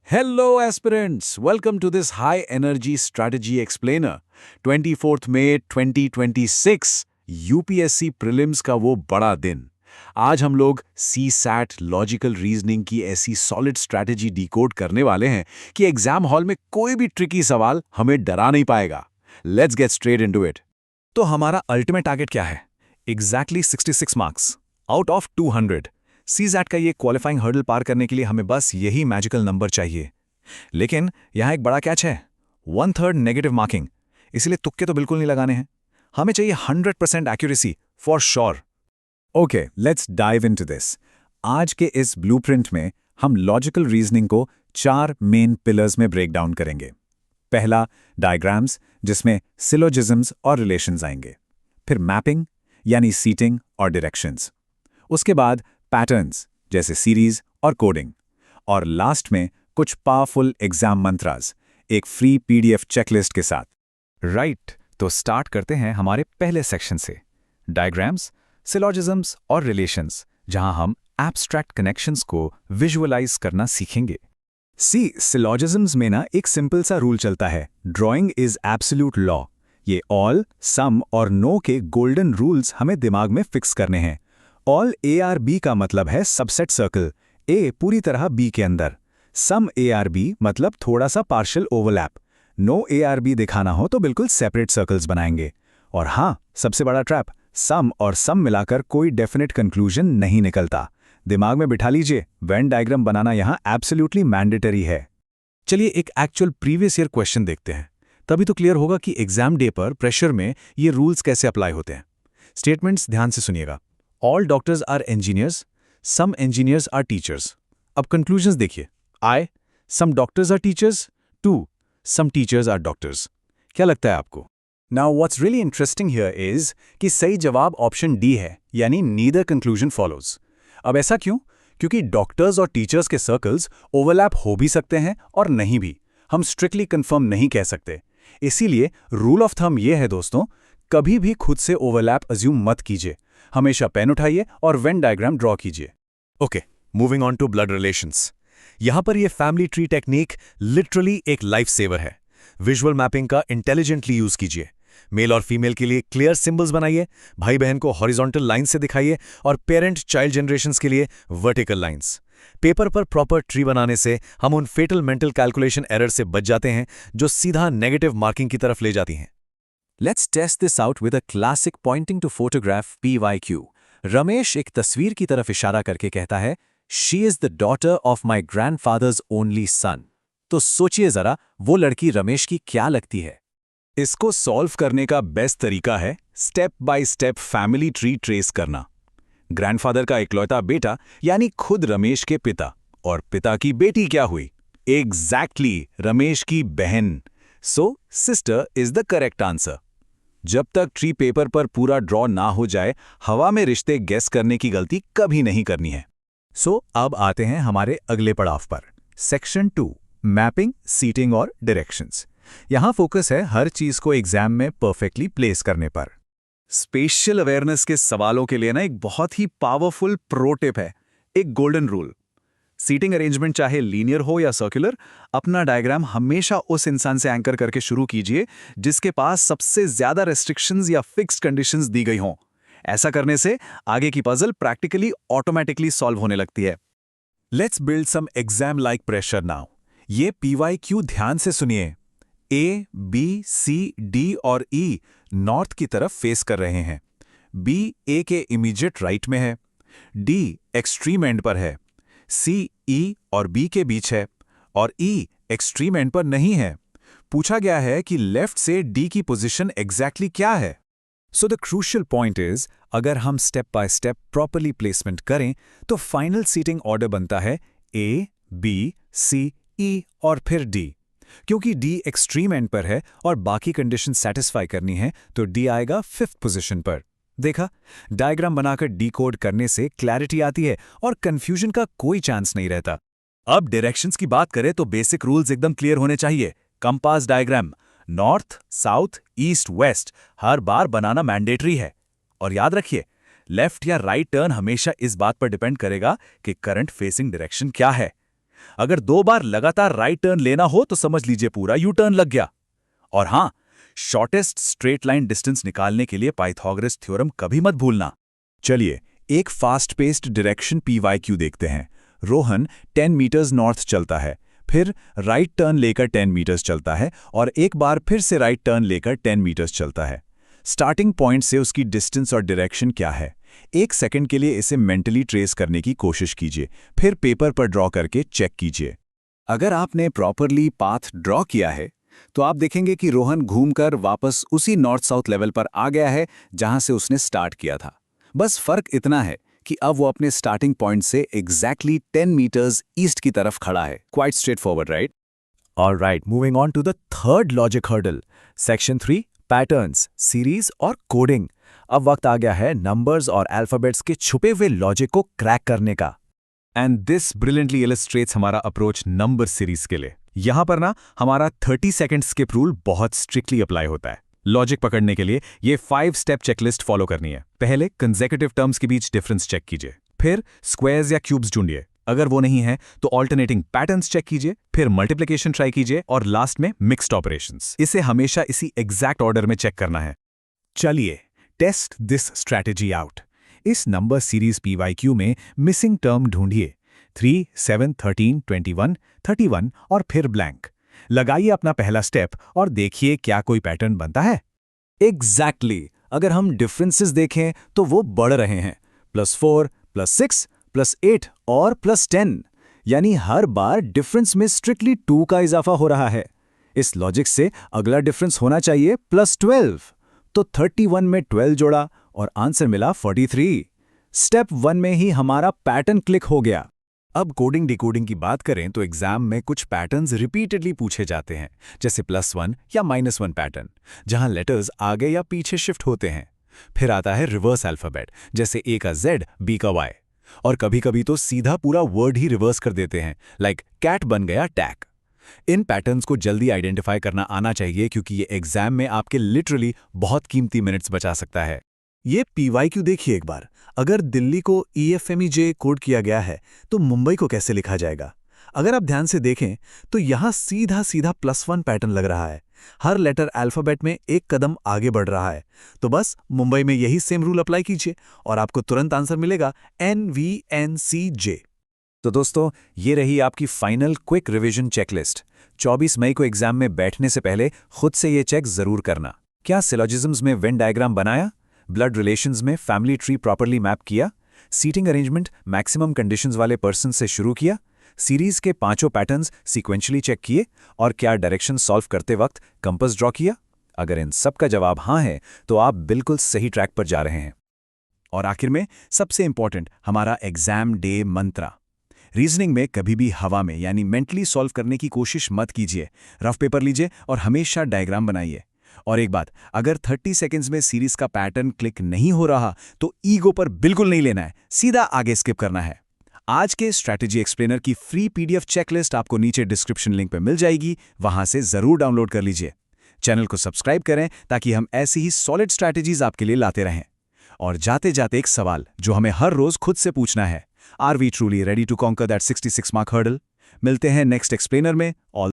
Hello, aspirants. Welcome to this high energy strategy explainer. 24th May 2026 UPSC prelims का वो बड़ा दिन। आज हम लोग सी सैट लॉजिकल रीजनिंग की ऐसी सॉलिड स्ट्रैटेजी डिकोड करने वाले हैं कि एग्जाम हॉल में कोई भी ट्रिकी सवाल हमें डरा नहीं पाएगा। Let's get straight into it. तो हमारा अल्टीमेट टारगेट क्या है? Exactly 66 marks out of 200। सीजैट का ये क्वालिफाइंग हर्डल पार करने के लिए हमें बस यही मैजिकल नंबर चाहिए। लेकिन यहाँ एक बड़ा कैच है, 1/3 नेगेटिव मार्किंग। इसलिए तुक्के तो बिल्कुल नहीं लगाने हैं, हमें चाहिए 100% accuracy for sure. Okay, let's dive into this. आज के इस ब्लूप्रिंट में हम लॉजिकल रीजनिंग को 4 मेन पिलर्स में ब्रेक डाउन करेंगे। पहला, डायग्राम्स, जिसमें सिलोजिज्म्स और रिलेशंस आएंगे। फिर मैपिंग यानी सीटिंग और डायरेक्शंस। उसके बाद पैटर्न्स जैसे सीरीज और कोडिंग। और लास्ट में कुछ पावरफुल एग्जाम मंत्रास एक फ्री पीडीएफ चेकलिस्ट के साथ। राइट, तो स्टार्ट करते हैं हमारे पहले सेक्शन से, डायग्राम्स, सिलोजिज्म्स और रिलेशंस, जहां हम एब्स्ट्रैक्ट कनेक्शंस को विजुअलाइज करना सीखेंगे। सिलोजिज्म्स में ना एक सिंपल सा रूल चलता है, ड्राइंग इज एब्सोल्यूट लॉ। ये ऑल, सम और नो के गोल्डन रूल्स हमें दिमाग में फिक्स करने हैं। ऑल ARB का मतलब है सबसेट सर्कल, ए पूरी तरह बी के अंदर। सम ARB मतलब थोड़ा सा पार्शियल ओवरलैप। नो ARB दिखाना हो तो बिल्कुल सेपरेट सर्कल्स बनाएंगे। और हाँ, सबसे बड़ा ट्रैप, सम और सम मिलाकर कोई डेफिनेट कंक्लूजन नहीं निकलता। दिमाग में बिठा लीजिए, वेन डायग्राम बनाना यहाँ एब्सोल्युटली मैंडेटरी है। चलिए एक एक्चुअल प्रीवियस ईयर क्वेश्चन देखते हैं, तभी तो क्लियर होगा कि एग्जाम डे पर प्रेशर में ये रूल्स कैसे अप्लाई होते हैं। स्टेटमेंट्स ध्यान से सुनिएगा। All doctors are engineers, some engineers are teachers. अब कंक्लूजन्स देखिए। I, some doctors are teachers. 2, some teachers are doctors. क्या लगता है आपको? Now what's really interesting here is कि सही जवाब ऑप्शन डी है, यानी नीदर कंक्लूजन फॉलोज। अब ऐसा क्यों? क्योंकि डॉक्टर्स और टीचर्स के सर्कल्स ओवरलैप हो भी सकते हैं और नहीं भी। हम स्ट्रिक्टली कंफर्म नहीं कह सकते। इसीलिए रूल ऑफ थंब ये है दोस्तों, कभी भी खुद से ओवरलैप अज्यूम मत कीजिए। हमेशा पेन उठाइए और वेन डायग्राम ड्रॉ कीजिए। Okay, moving on to blood relations. यहां पर ये फैमिली ट्री टेक्निक लिटरली एक लाइफ सेवर है। विजुअल मैपिंग का इंटेलिजेंटली यूज कीजिए। मेल और फीमेल के लिए क्लियर सिंबल्स बनाइए, भाई बहन को हॉरिजॉन्टल लाइन से दिखाइए और पेरेंट चाइल्ड जनरेशंस के लिए वर्टिकल लाइंस। पेपर पर प्रॉपर ट्री बनाने से हम उन फेटल मेंटल कैलकुलेशन एरर से बच जाते हैं जो सीधा नेगेटिव मार्किंग की तरफ ले जाती हैं। Let's test this out with a classic pointing to photograph PYQ. Ramesh एक तस्वीर की तरफ इशारा करके कहता है, She is the daughter of my grandfather's only son. तो सोचिए जरा, वो लड़की रमेश की क्या लगती है? इसको सॉल्व करने का बेस्ट तरीका है step by step family tree trace करना। ग्रैंडफादर का इकलौता बेटा यानी खुद रमेश के पिता, और पिता की बेटी क्या हुई? एग्जैक्टली, रमेश की बहन। So sister is the correct answer. जब तक ट्री पेपर पर पूरा ड्रॉ ना हो जाए, हवा में रिश्ते गेस करने की गलती कभी नहीं करनी है। सो अब आते हैं हमारे अगले पड़ाव पर, सेक्शन 2, मैपिंग, सीटिंग और डायरेक्शंस। यहां फोकस है हर चीज को एग्जाम में परफेक्टली प्लेस करने पर। स्पेशल अवेयरनेस के सवालों के लिए ना एक बहुत ही पावरफुल प्रो टिप है, एक गोल्डन रूल। सीटिंग अरेंजमेंट चाहे लीनियर हो या सर्कुलर, अपना डायग्राम हमेशा उस इंसान से एंकर करके शुरू कीजिए जिसके पास सबसे ज्यादा रेस्ट्रिक्शंस या फिक्स्ड कंडीशंस दी गई हों। ऐसा करने से आगे की पजल प्रैक्टिकली ऑटोमेटिकली सॉल्व होने लगती है। Let's build some exam like pressure now. ये PYQ ध्यान से सुनिए। A, B, C, D और E नॉर्थ की तरफ फेस कर रहे हैं। B A के इमीडिएट राइट में है, D एक्सट्रीम एंड पर है, C E और B के बीच है, और E एक्सट्रीम एंड पर नहीं है। पूछा गया है कि लेफ्ट से D की पोजीशन एग्जैक्टली क्या है। So the crucial point is, अगर हम step by step properly placement करें तो फाइनल सीटिंग ऑर्डर बनता है A, B, C, E और फिर D। क्योंकि D एक्सट्रीम एंड पर है और बाकी कंडीशन सेटिस्फाई करनी है तो D आएगा 5th पोजीशन पर। देखा, डायग्राम बनाकर डिकोड करने से क्लैरिटी आती है और कंफ्यूजन का कोई चांस नहीं रहता। अब डायरेक्शंस की बात करें तो बेसिक रूल्स एकदम क्लियर होने चाहिए। Compass diagram north, south, east, west हर बार बनाना मैंडेटरी है। और याद रखिए, लेफ्ट या राइट टर्न हमेशा इस बात पर डिपेंड करेगा कि करंट फेसिंग डायरेक्शन क्या है। अगर 2 बार लगातार राइट टर्न लेना हो तो समझ लीजिए पूरा यू टर्न लग गया। और हाँ, शॉर्टेस्ट स्ट्रेट लाइन डिस्टेंस निकालने के लिए पाइथागोरस थ्योरम कभी मत भूलना। चलिए एक फास्ट पेस्ड डायरेक्शन PYQ देखते हैं। रोहन 10 मीटर्स नॉर्थ चलता है, फिर राइट टर्न लेकर 10 मीटर्स चलता है और एक बार फिर से राइट टर्न लेकर 10 मीटर्स चलता है। स्टार्टिंग पॉइंट से उसकी डिस्टेंस और डायरेक्शन क्या है? 1 सेकंड के लिए इसे मेंटली ट्रेस करने की कोशिश कीजिए, फिर पेपर पर ड्रॉ करके चेक कीजिए। अगर आपने प्रॉपरली पाथ ड्रॉ किया है तो आप देखेंगे कि रोहन घूमकर वापस उसी नॉर्थ साउथ लेवल पर आ गया है जहां से उसने स्टार्ट किया था। बस फर्क इतना है कि अब वो अपने स्टार्टिंग पॉइंट से एग्जैक्टली 10 मीटर्स ईस्ट की तरफ खड़ा है। Quite straightforward, right? Alright, moving on to the third logic hurdle, section 3, patterns, series और कोडिंग। अब वक्त आ गया है नंबर्स और अल्फाबेट्स के छुपे हुए लॉजिक को क्रैक करने का। एंड दिस ब्रिलियंटली इलस्ट्रेट्स हमारा अप्रोच नंबर सीरीज के लिए। यहां पर ना हमारा 30 सेकंड स्किप रूल बहुत स्ट्रिक्टली अप्लाई होता है। लॉजिक पकड़ने के लिए ये 5 स्टेप चेकलिस्ट फॉलो करनी है। पहले कंसेक्यूटिव टर्म्स के बीच डिफरेंस चेक कीजिए, फिर स्क्वायर्स या क्यूब्स ढूंढिए, अगर वो नहीं है तो ऑल्टरनेटिंग पैटर्न्स चेक कीजिए, फिर मल्टीप्लिकेशन ट्राई कीजिए और लास्ट में मिक्स्ड ऑपरेशंस। इसे हमेशा इसी एग्जैक्ट ऑर्डर में चेक करना है। चलिए टेस्ट दिस स्ट्रैटेजी आउट। इस नंबर सीरीज PYQ में मिसिंग टर्म ढूंढिए, 3, 7, 13, 21, 31 और फिर ब्लैंक। लगाइए अपना पहला स्टेप और देखिए क्या कोई पैटर्न बनता है। एग्जैक्टली, अगर हम डिफरेंसेस देखें तो वो बढ़ रहे हैं, +4, +6, +8 और +10, यानी हर बार डिफरेंस में स्ट्रिक्टली 2 का इजाफा हो रहा है। इस लॉजिक से अगला डिफरेंस होना चाहिए +12, तो 31 में 12 जोड़ा और आंसर मिला 43। स्टेप 1 में ही हमारा पैटर्न क्लिक हो गया। अब कोडिंग डिकोडिंग की बात करें तो एग्जाम में कुछ पैटर्न्स रिपीटेडली पूछे जाते हैं, जैसे +1 या -1 पैटर्न, जहां लेटर्स आगे या पीछे शिफ्ट होते हैं। फिर आता है रिवर्स अल्फाबेट, जैसे A का Z, B का Y, और कभी-कभी तो सीधा पूरा वर्ड ही रिवर्स कर देते हैं, लाइक कैट बन गया टैक। इन पैटर्न्स को जल्दी आइडेंटिफाई करना आना चाहिए क्योंकि ये एग्जाम में आपके लिटरली बहुत कीमती मिनट्स बचा सकता है। ये PYQ देखिए एक बार। अगर दिल्ली को EFMEJ कोड किया गया है तो मुंबई को कैसे लिखा जाएगा? अगर आप ध्यान से देखें तो यहाँ सीधा सीधा +1 पैटर्न लग रहा है। हर लेटर अल्फाबेट में एक कदम आगे बढ़ रहा है। तो बस मुंबई में यही सेम रूल अप्लाई कीजिए और आपको तुरंत आंसर मिलेगा NVNCJ। तो दोस्तों, ये रही आपकी फाइनल क्विक रिवीजन चेकलिस्ट। 24 मई को एग्जाम में बैठने से पहले खुद से ये चेक जरूर करना। क्या सिलोजिज्म्स में वेन डायग्राम बनाया? ब्लड रिलेशंस में फैमिली ट्री प्रॉपर्ली मैप किया? सीटिंग अरेंजमेंट मैक्सिमम कंडीशंस वाले पर्सन से शुरू किया? सीरीज के 5 पैटर्न्स सीक्वेंशली चेक किए? और क्या डायरेक्शन सॉल्व करते वक्त कंपास ड्रॉ किया? अगर इन सब का जवाब हाँ है तो आप बिल्कुल सही ट्रैक पर जा रहे हैं। और आखिर में सबसे इंपॉर्टेंट, हमारा एग्जाम डे मंत्रा। रीजनिंग में कभी भी हवा में यानी मेंटली सॉल्व करने की कोशिश मत कीजिए। रफ पेपर लीजिए और हमेशा डायग्राम बनाइए। और एक बात, अगर 30 सेकंड्स में सीरीज का पैटर्न क्लिक नहीं हो रहा तो ईगो पर बिल्कुल नहीं लेना है, सीधा आगे स्किप करना है। आज के स्ट्रैटेजी एक्सप्लेनर की फ्री PDF चेकलिस्ट आपको नीचे डिस्क्रिप्शन लिंक पर मिल जाएगी, वहां से जरूर डाउनलोड कर लीजिए। चैनल को सब्सक्राइब करें ताकि हम ऐसी ही सॉलिड स्ट्रैटेजीज आपके लिए लाते रहें। और जाते जाते एक सवाल जो हमें हर रोज खुद से पूछना है, are we truly ready to conquer that 66 mark hurdle? मिलते हैं नेक्स्ट एक्सप्लेनर में। ऑल